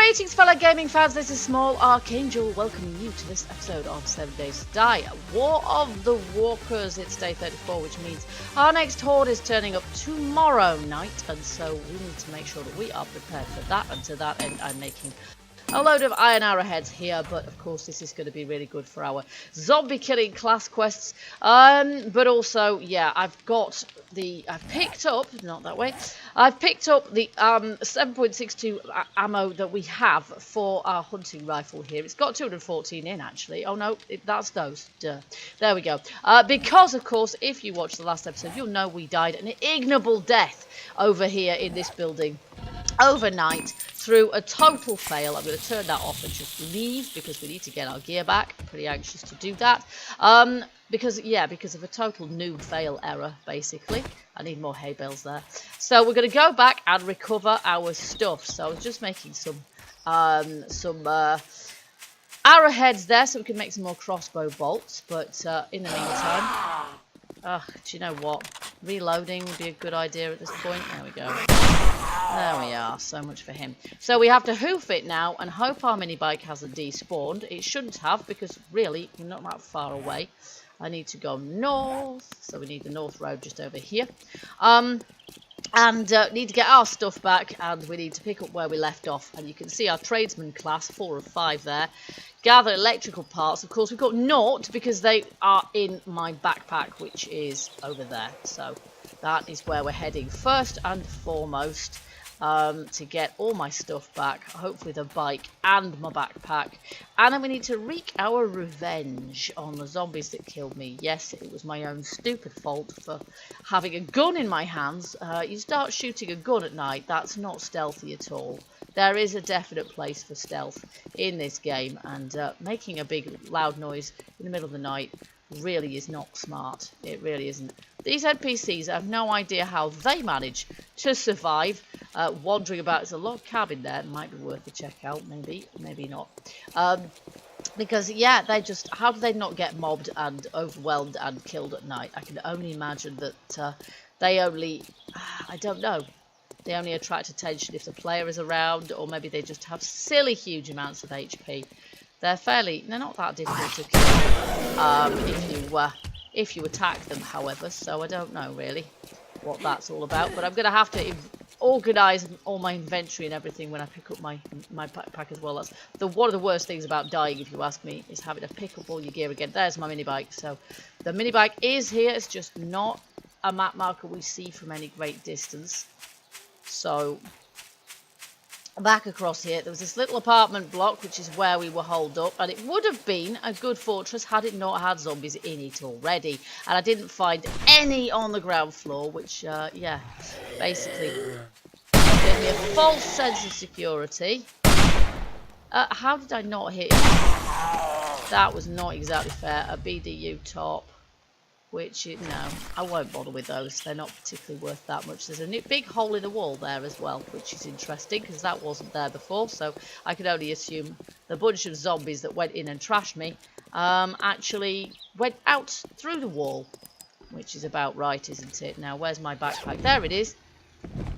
Greetings, fellow gaming fans. This is Small Archangel welcoming you to this episode of 7 Days to Die, War of the Walkers. It's day 34, which means our next horde is turning up tomorrow night, and so we need to make sure that we are prepared for that. And to that end, I'm making a load of iron arrowheads here, but of course this is going to be really good for our zombie killing class quests. But also, yeah, I've picked up the 7.62 ammo that we have for our hunting rifle here. It's got 214 in, actually. Oh no, that's those. Duh. There we go. Because, of course, if you watched the last episode, you'll know we died an ignoble death over here in this building overnight through a total fail. I'm going to turn that off and just leave because we need to get our gear back. I'm pretty anxious to do that. Because of a total noob fail error, basically. I need more hay bales there. So we're going to go back and recover our stuff. So I was just making some arrowheads there so we can make some more crossbow bolts. But in the meantime, do you know what? Reloading would be a good idea at this point. There we go. There we are. So much for him. So we have to hoof it now and hope our mini bike hasn't despawned. It shouldn't have, because really we're not that far away. I need to go north, so we need the north road just over here. And need to get our stuff back, and we need to pick up where we left off. And you can see our tradesman class, 4 of 5 there. Gather electrical parts. Of course, we've got naught because they are in my backpack, which is over there. So that is where we're heading first and foremost, to get all my stuff back, hopefully the bike and my backpack. And then we need to wreak our revenge on the zombies that killed me. Yes, it was my own stupid fault for having a gun in my hands. You start shooting a gun at night, that's not stealthy at all. There is a definite place for stealth in this game, and making a big loud noise in the middle of the night really is not smart. It really isn't. These NPCs, I have no idea how they manage to survive wandering about. There's a log cabin there. It might be worth a check out. Maybe, maybe not. Because, yeah, they just... How do they not get mobbed and overwhelmed and killed at night? I can only imagine that they only... I don't know. They only attract attention if the player is around, or maybe they just have silly huge amounts of HP. They're not that difficult to kill if you attack them, however, so I don't know really what that's all about. But I'm going to have to organise all my inventory and everything when I pick up my backpack as well. That's one of the worst things about dying, if you ask me, is having to pick up all your gear again. There's my mini bike. So the mini bike is here. It's just not a map marker we see from any great distance. So back across here, there was this little apartment block, which is where we were holed up, and it would have been a good fortress had it not had zombies in it already. And I didn't find any on the ground floor, which, yeah, basically gave me a false sense of security. How did I not hit him? That was not exactly fair. A BDU top. Which, no, I won't bother with those. They're not particularly worth that much. There's a big hole in the wall there as well, which is interesting, because that wasn't there before. So I can only assume the bunch of zombies that went in and trashed me actually went out through the wall, which is about right, isn't it? Now, where's my backpack? There it is.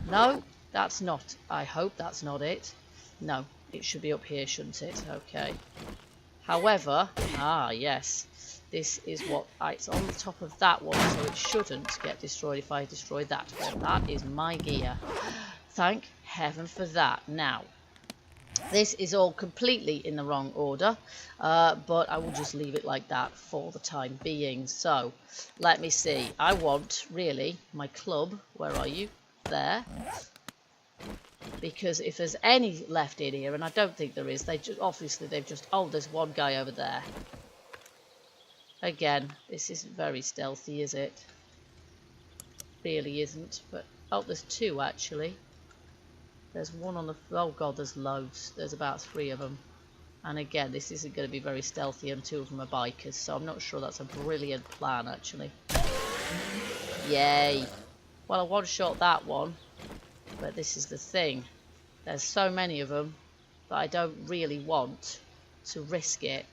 No, that's not. I hope that's not it. No, it should be up here, shouldn't it? Okay. However, yes. This is what it's on the top of that one, so it shouldn't get destroyed if I destroy that one. That is my gear. Thank heaven for that. Now, this is all completely in the wrong order, but I will just leave it like that for the time being. So, let me see. I want, really, my club. Where are you? There. Because if there's any left in here, and I don't think there is, obviously they've just... Oh, there's one guy over there. Again, this isn't very stealthy, is it? Really isn't. But oh, there's 2 actually. There's one on the... Oh god, there's loads. There's about 3 of them. And again, this isn't going to be very stealthy, and 2 of them are bikers. So I'm not sure that's a brilliant plan, actually. Yay. Well, I one-shot that one. But this is the thing. There's so many of them that I don't really want to risk it.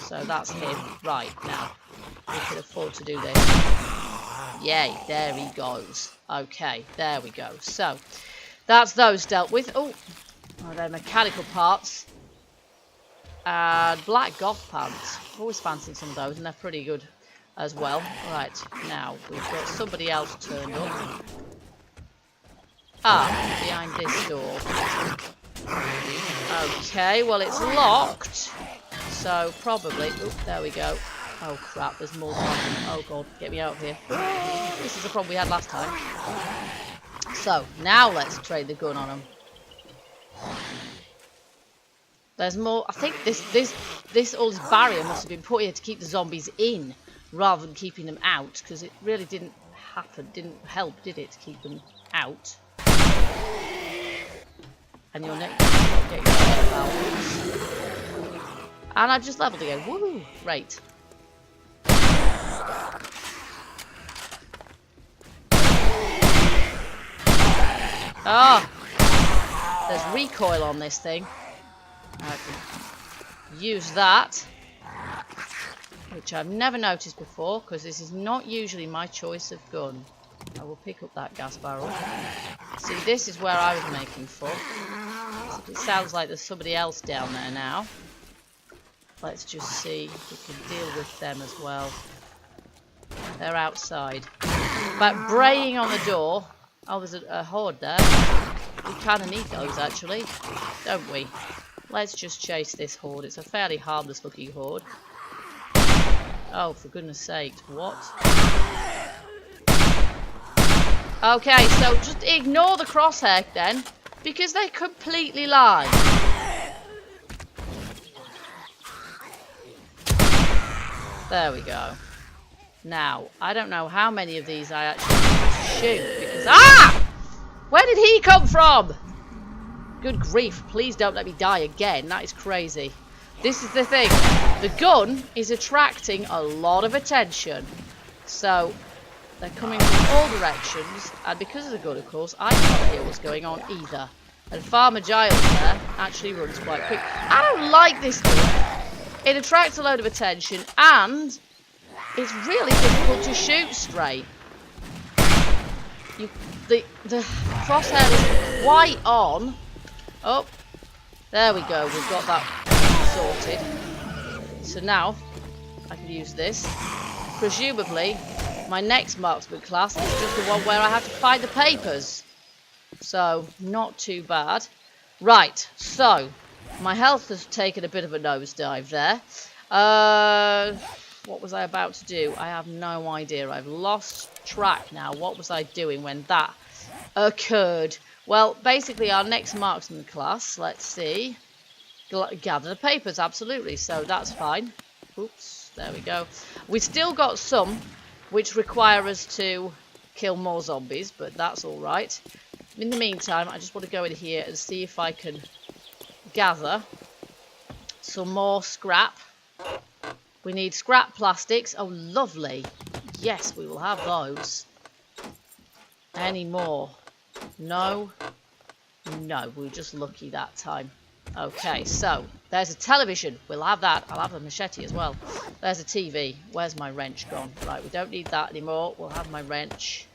So that's him. Right, now we can afford to do this. Yay, there he goes. Okay, there we go. So That's those dealt with. Oh, they're mechanical parts. And black goth pants. Always fancied some of those, and they're pretty good as well. Right, now we've got somebody else turned up. Ah, behind this door. Okay, well it's locked. So probably... Oh, there we go. Oh crap, there's more coming. Oh god, get me out of here. This is the problem we had last time. So, now let's trade the gun on them. There's more... I think all this barrier must have been put here to keep the zombies in, rather than keeping them out, because it really didn't help, did it, to keep them out? And you'll not get your head about. And I've just leveled again. Woo! Right. Ah! There's recoil on this thing. I can use that, which I've never noticed before, because this is not usually my choice of gun. I will pick up that gas barrel. See, this is where I was making for. It sounds like there's somebody else down there now. Let's just see if we can deal with them as well. They're outside. But braying on the door. Oh, there's a horde there. We kind of need those, actually, don't we? Let's just chase this horde. It's a fairly harmless looking horde. Oh, for goodness sake, what? Okay, so just ignore the crosshair then, because they completely lie. There we go. Now, I don't know how many of these I actually need to shoot, because... Ah! Where did he come from? Good grief, please don't let me die again. That is crazy. This is the thing. The gun is attracting a lot of attention. So, they're coming from all directions. And because of the gun, of course, I can't hear what's going on either. And Farmer Giles there actually runs quite quick. I don't like this gun. It attracts a load of attention. And it's really difficult to shoot straight. The crosshair is quite on. Oh, there we go. We've got that sorted. So now I can use this. Presumably, my next marksman class is just the one where I have to find the papers. So, not too bad. Right, so my health has taken a bit of a nosedive there. What was I about to do? I have no idea. I've lost track now. What was I doing when that occurred? Well, basically our next marksman class, let's see. Gather the papers, absolutely. So that's fine. Oops, there we go. We've still got some which require us to kill more zombies, but that's all right. In the meantime, I just want to go in here and see if I can gather some more scrap. We need scrap plastics. Oh, lovely. Yes, we will have those. Any more? No. No, we were just lucky that time. Okay, so there's a television. We'll have that. I'll have a machete as well. There's a TV. Where's my wrench gone? Right, we don't need that anymore. We'll have my wrench.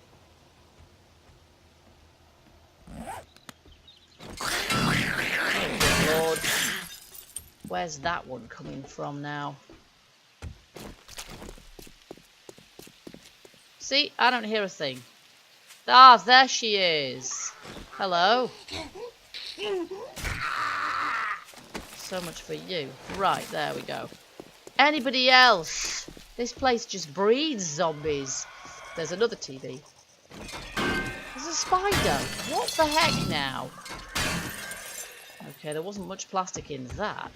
Oh, Lord. Where's that one coming from now? See, I don't hear a thing. Ah, there she is. Hello. So much for you. Right, there we go. Anybody else? This place just breeds zombies. There's another TV. There's a spider. What the heck now? Okay, there wasn't much plastic in that.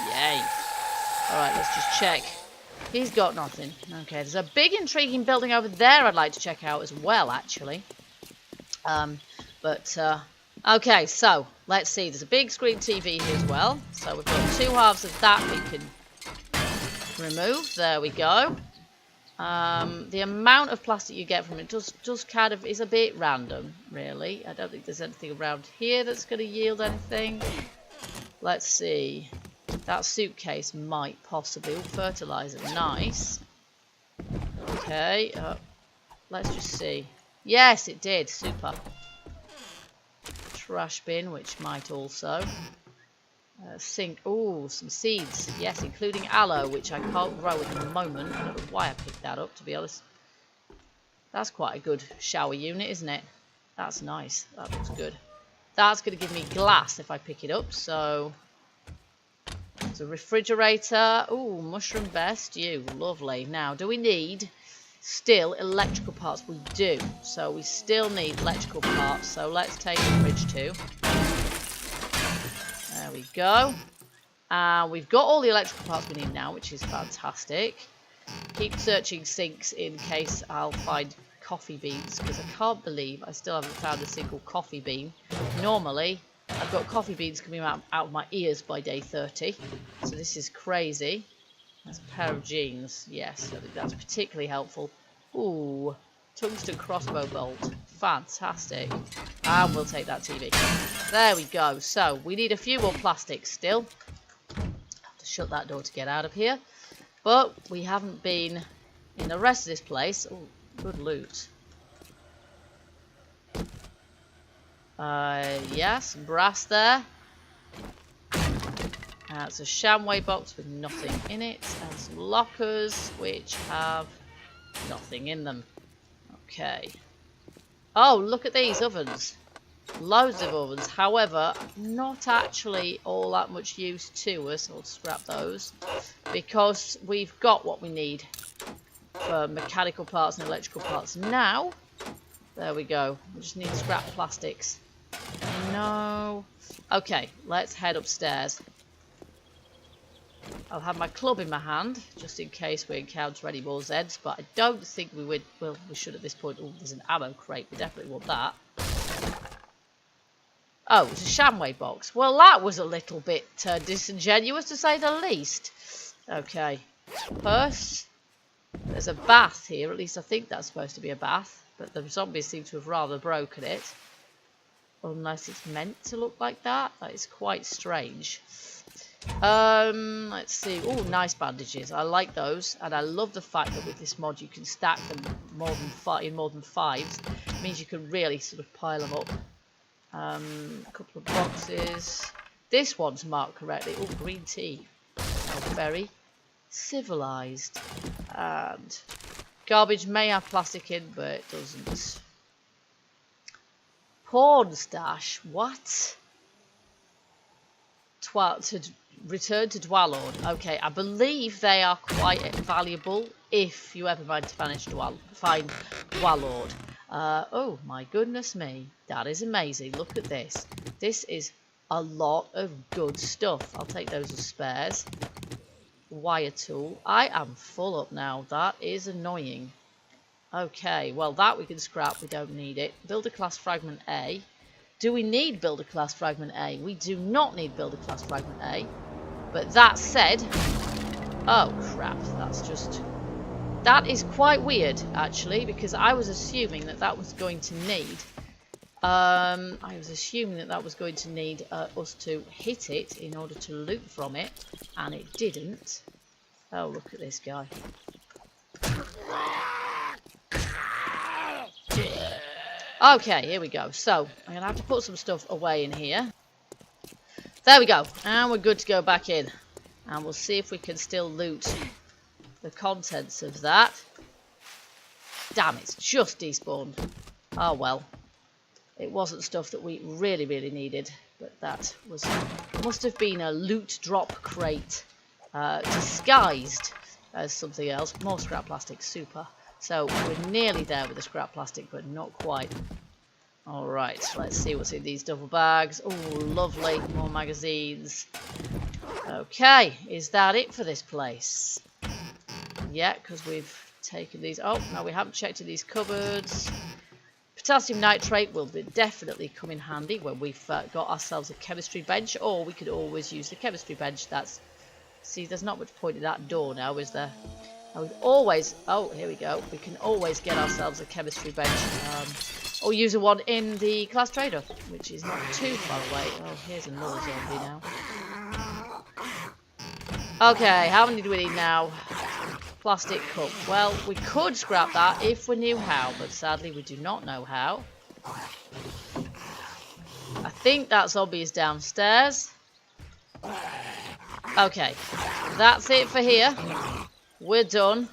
Yay. Alright, let's just check. He's got nothing. Okay, there's a big intriguing building over there I'd like to check out as well, actually. Okay, so, let's see. There's a big screen TV here as well. So we've got two halves of that we can remove. There we go. The amount of plastic you get from it just kind of is a bit random, really. I don't think there's anything around here that's going to yield anything. Let's see. That suitcase might possibly... Oh, fertilizer. Nice. Okay. Let's just see. Yes, it did. Super. Trash bin, which might also. Sink. Oh, some seeds. Yes, including aloe, which I can't grow at the moment. I don't know why I picked that up, to be honest. That's quite a good shower unit, isn't it? That's nice. That looks good. That's going to give me glass if I pick it up. So, it's a refrigerator. Ooh, mushroom best. You, lovely. Now, do we need still electrical parts? We do. So, we still need electrical parts. So, let's take the fridge too. There we go. We've got all the electrical parts we need now, which is fantastic. Keep searching sinks in case I'll find coffee beans, because I can't believe I still haven't found a single coffee bean. Normally, I've got coffee beans coming out of my ears by day 30. So this is crazy. That's a pair of jeans. Yes, I think that's particularly helpful. Ooh, tungsten crossbow bolt. Fantastic. And we'll take that TV. There we go. So, we need a few more plastics still. I have to shut that door to get out of here. But we haven't been in the rest of this place. Ooh, good loot. Yes, brass there. It's a shamway box with nothing in it. And some lockers which have nothing in them. Okay. Oh, look at these ovens. Loads of ovens. However, not actually all that much use to us. I'll scrap those. Because we've got what we need for mechanical parts and electrical parts. Now, there we go. We just need scrap plastics. No. Okay, let's head upstairs. I'll have my club in my hand, just in case we encounter any more Zeds, but I don't think we would. Well, we should at this point. Oh, there's an ammo crate. We definitely want that. Oh, it's a shamway box. Well, that was a little bit disingenuous, to say the least. Okay. Purse. There's a bath here. At least I think that's supposed to be a bath. But the zombies seem to have rather broken it. Unless it's meant to look like that. That is quite strange. Let's see. Oh, nice bandages. I like those, and I love the fact that with this mod you can stack them in more than 5s. It means you can really sort of pile them up. A couple of boxes. This one's marked correctly. Oh, green tea. How very civilized. And garbage may have plastic in, but it doesn't. Porn stash. What? To return to Dwellord. Okay, I believe they are quite valuable if you ever manage to find Dwellord. Oh my goodness me, that is amazing. Look at this. This is a lot of good stuff. I'll take those as spares. Wire tool. I am full up now. That is annoying. Okay, well that we can scrap. We don't need it. Builder class fragment A. Do we need Builder Class Fragment A? We do not need Builder Class Fragment A. But that said... Oh, crap. That is quite weird, actually, because I was assuming that was going to need... us to hit it in order to loot from it, and it didn't. Oh, look at this guy. Okay, here we go. So, I'm going to have to put some stuff away in here. There we go. And we're good to go back in. And we'll see if we can still loot the contents of that. Damn, it's just despawned. Oh, well. It wasn't stuff that we really, really needed. But that must have been a loot drop crate. Disguised as something else. More scrap plastic. Super. So, we're nearly there with the scrap plastic, but not quite. Alright, let's see what's in these duffel bags. Oh, lovely. More magazines. Okay, is that it for this place? Yeah, because we've taken these... Oh, no, we haven't checked in these cupboards. Potassium nitrate will definitely come in handy when we've got ourselves a chemistry bench, or we could always use the chemistry bench. See, there's not much point in that door now, is there? And we've always... Oh, here we go. We can always get ourselves a chemistry bench. Or use one in the class trader, which is not too far away. Oh, here's another zombie now. Okay, how many do we need now? Plastic cup. Well, we could scrap that if we knew how, but sadly we do not know how. I think that zombie is downstairs. Okay, that's it for here. We're done.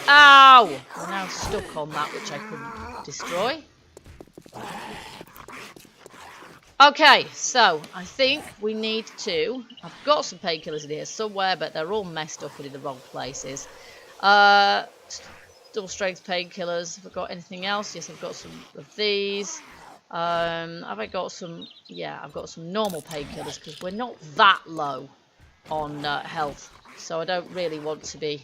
Ow! We're now stuck on that, which I couldn't destroy. Okay, so I think we need to... I've got some painkillers in here somewhere, but they're all messed up and in the wrong places. Double strength painkillers. Have I got anything else? Yes, I've got some of these. Have I got some... Yeah, I've got some normal painkillers because we're not that low on health. So I don't really want to be...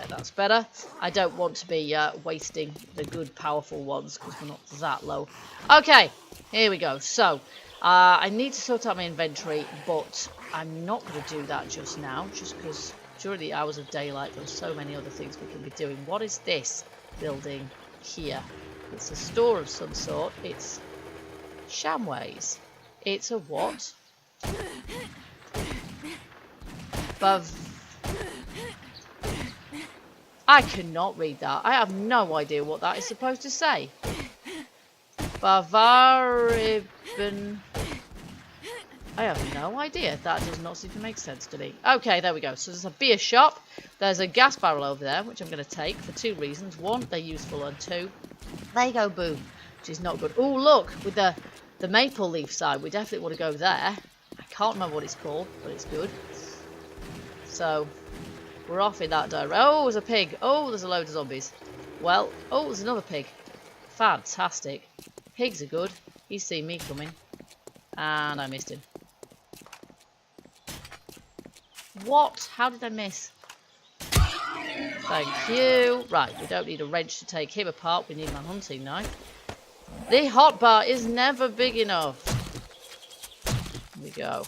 that's better. I don't want to be wasting the good, powerful ones because we're not that low. Okay, here we go. So, I need to sort out my inventory, but I'm not going to do that just now, just because during the hours of daylight there are so many other things we can be doing. What is this building here? It's a store of some sort. It's Shamways. It's a what? I cannot read that. I have no idea what that is supposed to say. Bavariban. I have no idea. That does not seem to make sense to me. Okay, there we go. So there's a beer shop. There's a gas barrel over there, which I'm going to take for two reasons. One, they're useful, and two, there you go, boom, which is not good. Oh, look, with the maple leaf side, we definitely want to go there. I can't remember what it's called, but it's good. So... we're off in that direction. Oh, there's a pig. Oh, there's a load of zombies. Well, oh, there's another pig. Fantastic. Pigs are good. He's seen me coming. And I missed him. What? How did I miss? Thank you. Right, we don't need a wrench to take him apart. We need my hunting knife. The hotbar is never big enough. Here we go.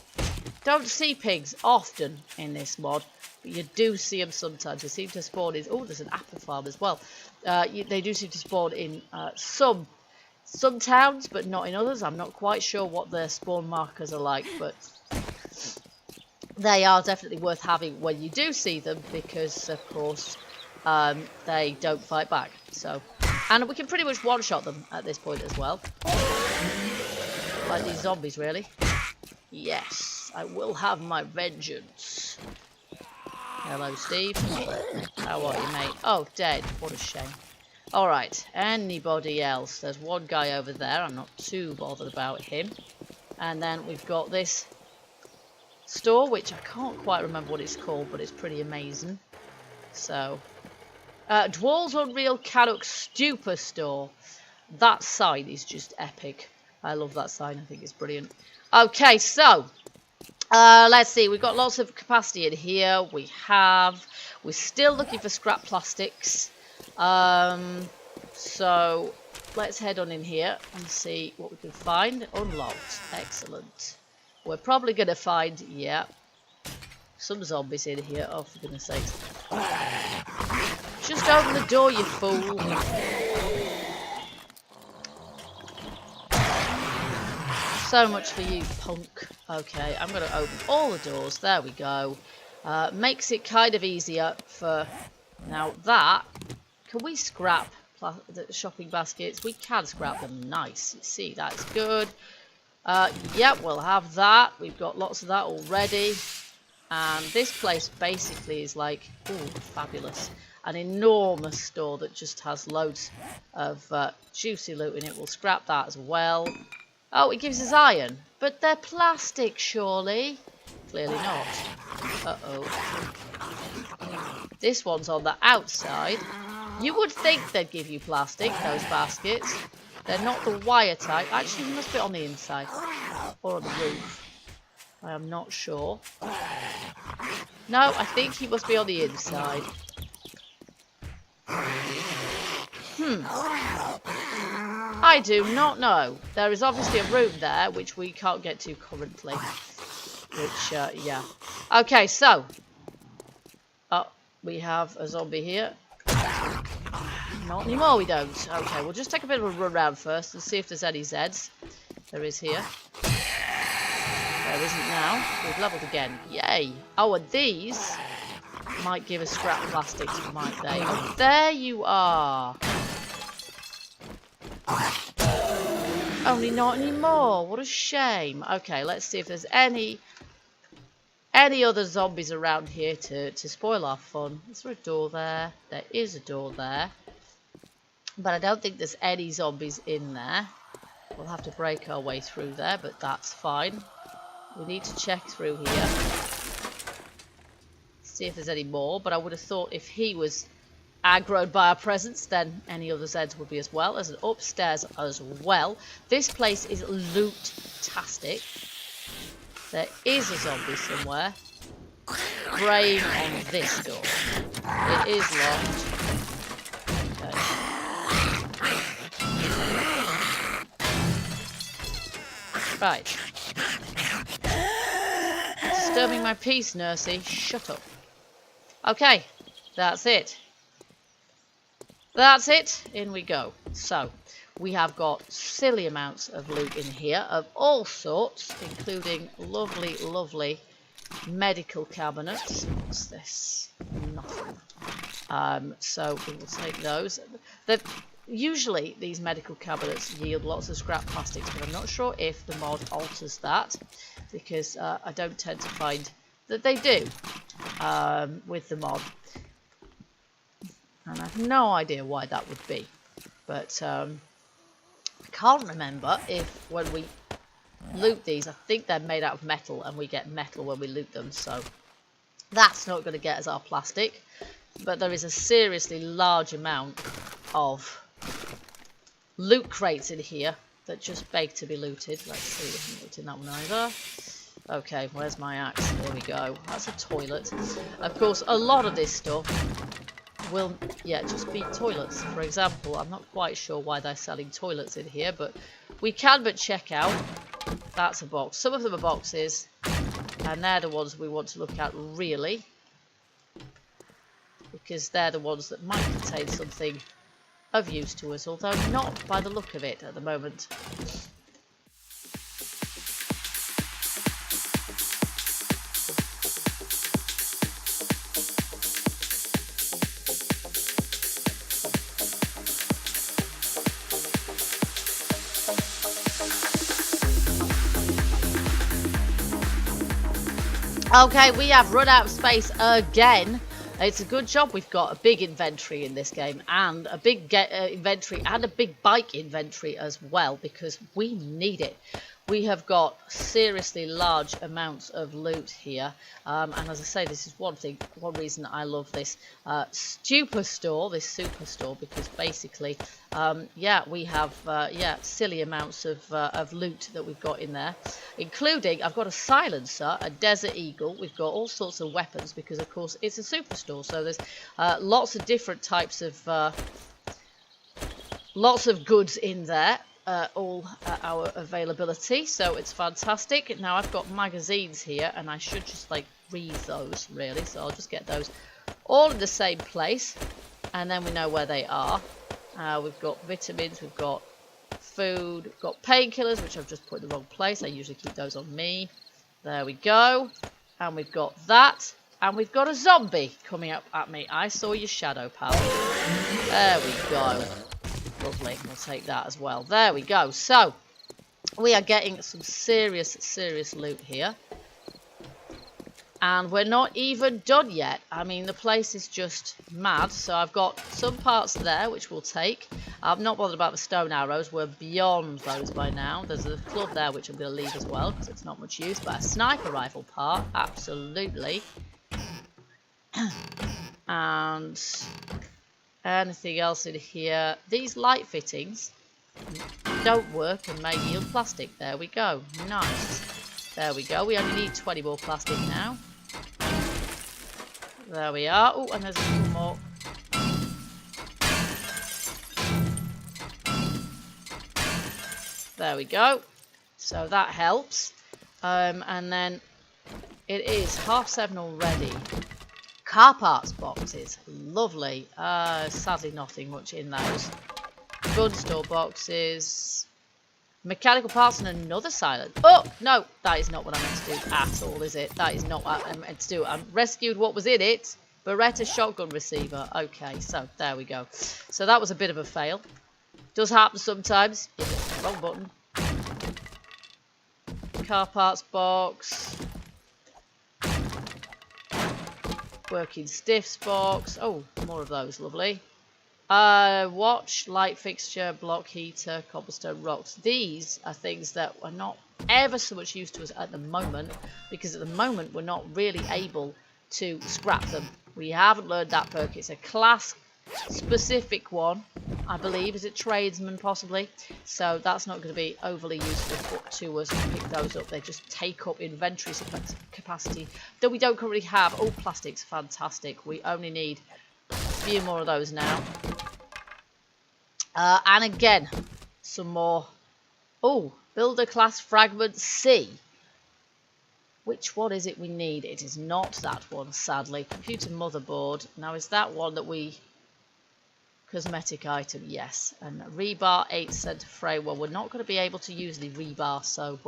Don't see pigs often in this mod. You do see them sometimes. They seem to spawn in... oh, there's an apple farm as well. They do seem to spawn in some towns, but not in others. I'm not quite sure what their spawn markers are like, but they are definitely worth having when you do see them, because, of course, they don't fight back. So, and we can pretty much one-shot them at this point as well. Like these zombies, really. Yes, I will have my vengeance. Hello, Steve. How are you, mate? Oh, dead. What a shame. Alright, anybody else? There's one guy over there. I'm not too bothered about him. And then we've got this store, which I can't quite remember what it's called, but it's pretty amazing. So, Dwall's Unreal Canuck Stupor Store. That sign is just epic. I love that sign. I think it's brilliant. Okay, so... let's see, we've got lots of capacity in here. We're still looking for scrap plastics. So let's head on in here and see what we can find. Unlocked. Excellent. We're probably going to find, yeah, some zombies in here. Oh, for goodness sakes. Just open the door, you fool. So much for you, punk. Okay, I'm going to open all the doors. There we go. Makes it kind of easier for... now that... can we scrap the shopping baskets? We can scrap them. Nice. See, that's good. Yep, we'll have that. We've got lots of that already. And this place basically is like... ooh, fabulous. An enormous store that just has loads of juicy loot in it. We'll scrap that as well. Oh, it gives us iron. But they're plastic, surely? Clearly not. Uh-oh. This one's on the outside. You would think they'd give you plastic, those baskets. They're not the wire type. Actually, you must be on the inside. Or on the roof. I am not sure. No, I think he must be on the inside. I do not know. There is obviously a room there, which we can't get to currently. Which, yeah. Okay, so. Oh, we have a zombie here. Not anymore, we don't. Okay, we'll just take a bit of a run around first and see if there's any Zeds. There is here. There isn't now. We've leveled again. Yay. Oh, and these might give us scrap plastics, might they? Oh, there you are. Only not anymore. What a shame. Okay, let's see if there's any other zombies around here to spoil our fun. Is there a door there? There is a door there. But I don't think there's any zombies in there. We'll have to break our way through there, but that's fine. We need to check through here. See if there's any more. But I would have thought if he was aggroed by our presence, then any other Zeds would be as well. There's an upstairs as well. This place is loot-tastic. There is a zombie somewhere. Brain on this door. It is locked. Okay. Right. Disturbing my peace, Nursey. Shut up. Okay. That's it. That's it. In we go. So, we have got silly amounts of loot in here of all sorts, including lovely, lovely medical cabinets. What's this? Nothing. So we will take those. Usually these medical cabinets yield lots of scrap plastics, but I'm not sure if the mod alters that, because I don't tend to find that they do with the mod. And I have no idea why that would be. But I can't remember if when we loot these, I think they're made out of metal and we get metal when we loot them. So that's not going to get us our plastic. But there is a seriously large amount of loot crates in here that just beg to be looted. Let's see, we haven't looked in that one either. Okay, where's my axe? There we go. That's a toilet. Of course, a lot of this stuff will, just be toilets. For example, I'm not quite sure why they're selling toilets in here, but we can but check out. That's a box. Some of them are boxes, and they're the ones we want to look at, really, because they're the ones that might contain something of use to us, although not by the look of it at the moment. Okay, we have run out of space again. It's a good job we've got a big inventory in this game, and a big inventory and a big bike inventory as well, because we need it. We have got seriously large amounts of loot here, and as I say, this is one reason I love this superstore, because basically, we have silly amounts of loot that we've got in there, including I've got a silencer, a Desert Eagle. We've got all sorts of weapons because, of course, it's a superstore, so there's lots of different types of lots of goods in there. All our availability, so it's fantastic. Now I've got magazines here, and I should just read those really, so I'll just get those all in the same place, and then we know where they are. We've got vitamins, we've got food, we've got painkillers, which I've just put in the wrong place. I usually keep those on me. There we go. And we've got that, and we've got a zombie coming up at me. I saw your shadow, pal. There we go. Lovely, we'll take that as well. There we go. So, we are getting some serious loot here. And we're not even done yet. I mean, the place is just mad. So, I've got some parts there, which we'll take. I'm not bothered about the stone arrows. We're beyond those by now. There's a club there, which I'm going to leave as well, because it's not much use. But a sniper rifle part, absolutely. And anything else in here? These light fittings don't work and may yield plastic. There we go. Nice. There we go. We only need 20 more plastic now. There we are. Oh, and there's a few more. There we go. So that helps. And then it is 7:30 already. Car parts boxes, lovely. Sadly nothing much in those. Gun store boxes, Mechanical parts and another silent. Oh, no, that is not what I meant to do at all, is it? That is not what I meant to do. I rescued what was in it. Beretta shotgun receiver. Okay, so there we go. So that was a bit of a fail. Does happen sometimes. Wrong button. Car parts box. Working stiffs box. Oh, more of those. Lovely. Watch, light fixture, block heater, cobblestone rocks. These are things that are not ever so much used to us at the moment, because at the moment we're not really able to scrap them. We haven't learned that perk. It's a class specific one, I believe. Is it tradesman possibly? So that's not going to be overly useful to us to pick those up. They just take up inventory capacity that we don't currently have. Oh, plastics, fantastic. We only need a few more of those now. And again, some more. Oh, builder class fragment C. Which one is it we need? It is not that one, sadly. Computer motherboard. Now, is that one that we... Cosmetic item, yes. And rebar 8 center frame. Well, we're not going to be able to use the rebar, so...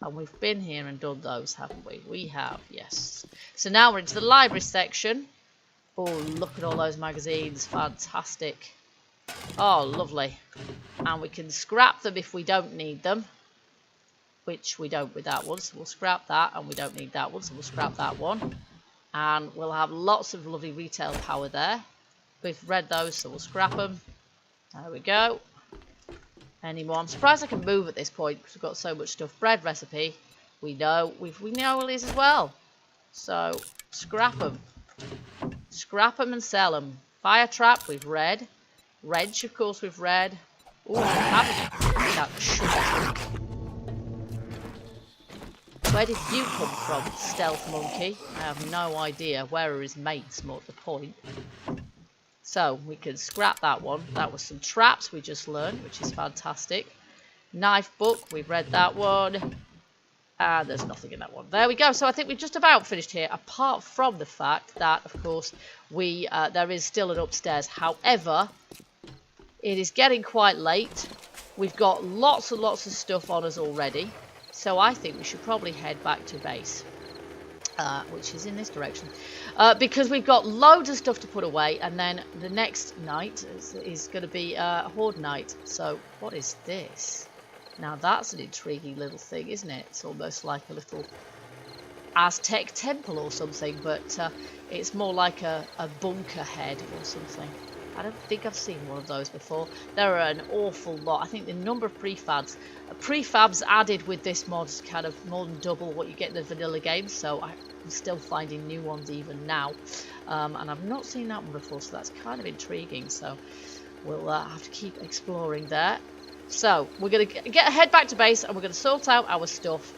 and we've been here and done those, haven't we? We have, yes. So now we're into the library section. Oh, look at all those magazines. Fantastic. Oh, lovely. And we can scrap them if we don't need them. Which we don't with that one. So we'll scrap that. And we don't need that one. So we'll scrap that one. And we'll have lots of lovely retail power there. We've read those, so we'll scrap them. There we go. Any more? I'm surprised I can move at this point because we've got so much stuff. Bread recipe. We know. We know these as well. So, scrap them. Scrap them and sell them. Fire trap, we've read. Wrench, of course, we've read. Ooh, we haven't. That sugar. Where did you come from, stealth monkey? I have no idea. Where are his mates, more at the point. So, we can scrap that one. That was some traps we just learned, which is fantastic. Knife book, we've read that one. And there's nothing in that one. There we go. So I think we've just about finished here, apart from the fact that, of course, there is still an upstairs. However, it is getting quite late. We've got lots and lots of stuff on us already. So I think we should probably head back to base, which is in this direction. Because we've got loads of stuff to put away. And then the next night is going to be a horde night. So what is this? Now that's an intriguing little thing, isn't it? It's almost like a little Aztec temple or something, but it's more like a bunker head or something. I don't think I've seen one of those before. There are an awful lot. I think the number of prefabs added with this mod is kind of more than double what you get in the vanilla games, so I'm still finding new ones even now. And I've not seen that one before, so that's kind of intriguing. So we'll have to keep exploring there. So, we're going to head back to base and we're going to sort out our stuff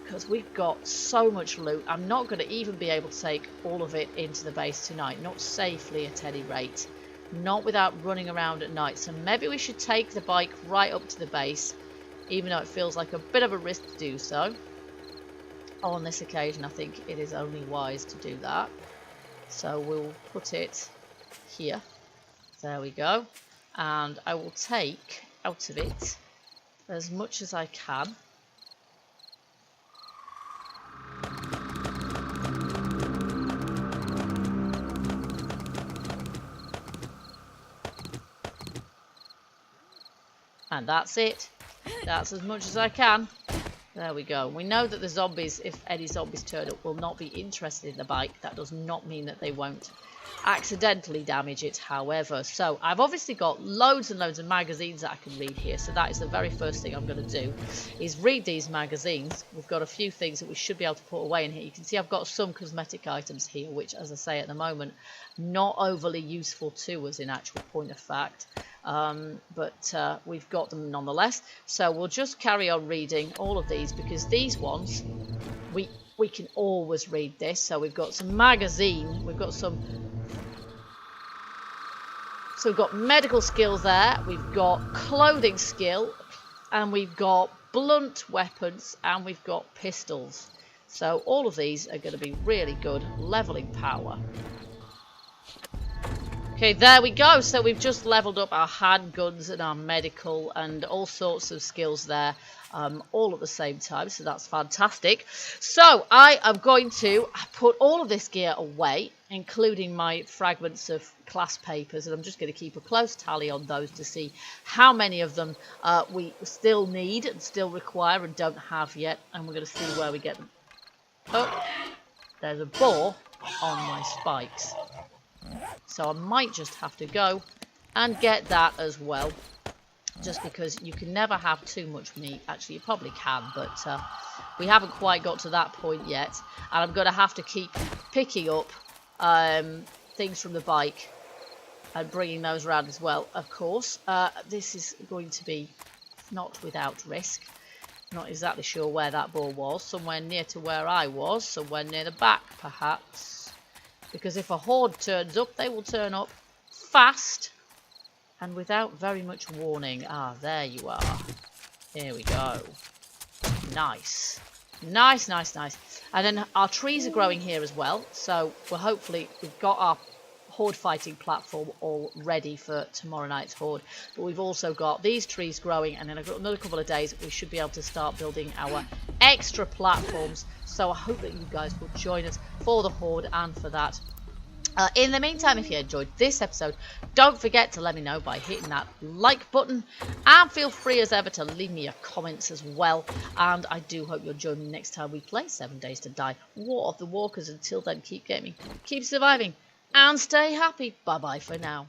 because we've got so much loot. I'm not going to even be able to take all of it into the base tonight. Not safely at any rate. Not without running around at night. So, maybe we should take the bike right up to the base, even though it feels like a bit of a risk to do so. On this occasion, I think it is only wise to do that. So, we'll put it here. There we go. And I will take out of it as much as I can. And that's it. That's as much as I can. There we go. We know that the zombies, if any zombies turn up, will not be interested in the bike. That does not mean that they won't accidentally damage it, however. So I've obviously got loads and loads of magazines that I can read here, so that is the very first thing I'm going to do, is read these magazines. We've got a few things that we should be able to put away in here. You can see I've got some cosmetic items here, which, as I say, at the moment, not overly useful to us in actual point of fact, but we've got them nonetheless. So we'll just carry on reading all of these, because these ones we can always read this. So we've got some magazine, we've got some. So we've got medical skill there, we've got clothing skill, and we've got blunt weapons, and we've got pistols. So all of these are going to be really good leveling power. Okay, there we go. So we've just leveled up our handguns and our medical and all sorts of skills there, all at the same time. So that's fantastic. So I am going to put all of this gear away, including my fragments of class papers, and I'm just going to keep a close tally on those to see how many of them we still need and still require and don't have yet, and we're going to see where we get them. Oh, there's a boar on my spikes. So I might just have to go and get that as well. Just because you can never have too much meat. Actually, you probably can, but we haven't quite got to that point yet. And I'm going to have to keep picking up things from the bike and bringing those around as well, of course. This is going to be not without risk. Not exactly sure where that boar was. Somewhere near to where I was. Somewhere near the back, perhaps. Because if a horde turns up, they will turn up fast and without very much warning. Ah, there you are. Here we go. Nice. Nice, nice, nice. And then our trees are growing here as well. So we've got our horde fighting platform all ready for tomorrow night's horde. But we've also got these trees growing, and in another couple of days we should be able to start building our extra platforms. So I hope that you guys will join us for the horde and for that. In the meantime, if you enjoyed this episode, don't forget to let me know by hitting that like button, and feel free as ever to leave me your comments as well. And I do hope you'll join me next time we play 7 Days to Die, War of the Walkers. Until then, keep gaming, keep surviving, and stay happy. Bye bye for now.